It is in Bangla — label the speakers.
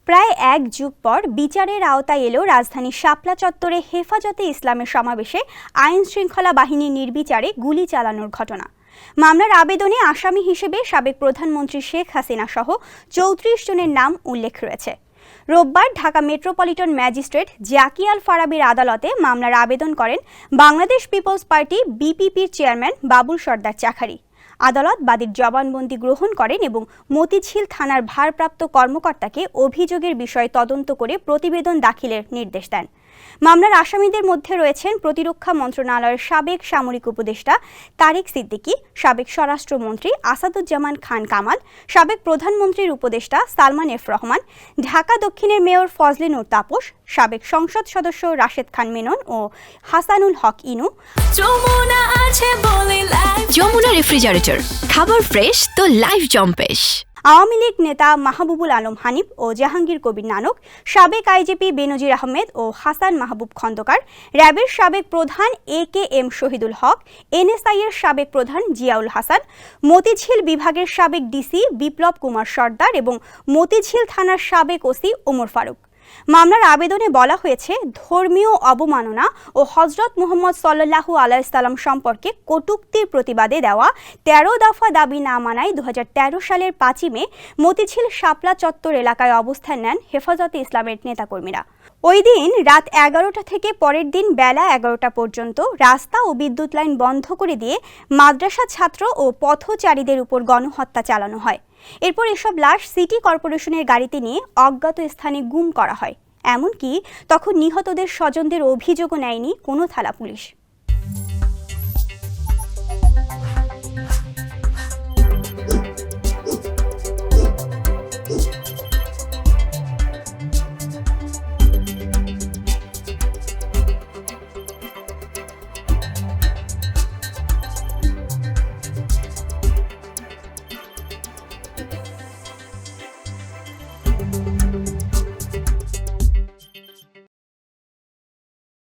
Speaker 1: প্রায় এক যুগ পর বিচারের আওতায় এলো রাজধানী শাপলা চত্বরে হেফাজতে ইসলামের সমাবেশে আইন শৃঙ্খলা বাহিনীর নির্বিচারে গুলি চালানোর ঘটনা। মামলার আবেদনে আসামি হিসেবে সাবেক প্রধানমন্ত্রী শেখ হাসিনা সহ ৩৪ জনের নাম উল্লেখ রয়েছে। রোববার ঢাকা মেট্রোপলিটন ম্যাজিস্ট্রেট জাকি আল ফারাবীর আদালতে মামলার আবেদন করেন বাংলাদেশ পিপলস পার্টি বিপিপির চেয়ারম্যান বাবুল সরদার চাখারি। আদালত বাদীর জবানবন্দি গ্রহণ করেন এবং মতিঝিল থানার ভারপ্রাপ্ত কর্মকর্তাকে অভিযোগের বিষয়ে তদন্ত করে প্রতিবেদন দাখিলের নির্দেশ দেন। মামলার আসামিদের মধ্যে রয়েছেন প্রতিরক্ষা মন্ত্রণালয়ের সাবেক সামরিক উপদেষ্টা তারেক সিদ্দিকী, সাবেক স্বরাষ্ট্রমন্ত্রী আসাদুজ্জামান খান কামাল, সাবেক প্রধানমন্ত্রীর উপদেষ্টা সালমান এফ রহমান, ঢাকা দক্ষিণের মেয়র ফজলে নূর তাপস, সাবেক সংসদ সদস্য রাশেদ খান মেনন ও হাসানুল হক ইনু।
Speaker 2: যমুনা রেফ্রিজারেটর, খাবার ফ্রেশ তো লাইফ জম্পেশ।
Speaker 1: আওয়ামী লীগ নেতা মাহবুবুল আলম হানিফ ও জাহাঙ্গীর কবির নানক, সাবেক আইজিপি বেনজির আহমেদ ও হাসান মাহবুব খন্দকার, র্যাবের সাবেক প্রধান AKM শহীদুল হক, NSI এর সাবেক প্রধান জিয়াউল হাসান, মতিঝিল বিভাগের সাবেক ডিসি বিপ্লব কুমার সর্দার এবং মতিঝিল থানার সাবেক ওসি ওমর ফারুক। মামলার আবেদনে বলা হয়েছে, ধর্মীয় অবমাননা ও হযরত মুহাম্মদ সাল্লাল্লাহু আলাইহি সাল্লাম সম্পর্কে কটূক্তির প্রতিবাদে দেওয়া ১৩ দফা দাবি না মানায় ২০১৩ সালের ৫ই মে মতিঝিল শাপলা চত্বর এলাকায় অবস্থান নেন হেফাজতে ইসলামের নেতাকর্মীরা। ওই দিন রাত ১১টা থেকে পরের দিন বেলা ১১টা পর্যন্ত রাস্তা ও বিদ্যুৎ লাইন বন্ধ করে দিয়ে মাদ্রাসা ছাত্র ও পথচারীদের উপর গণহত্যা চালানো হয়। এরপর এসব লাশ সিটি কর্পোরেশনের গাড়িতে নিয়ে অজ্ঞাত স্থানে গুম করা হয়। এমনকি তখন নিহতদের স্বজনদের অভিযোগও নেয়নি কোনো থানা পুলিশ।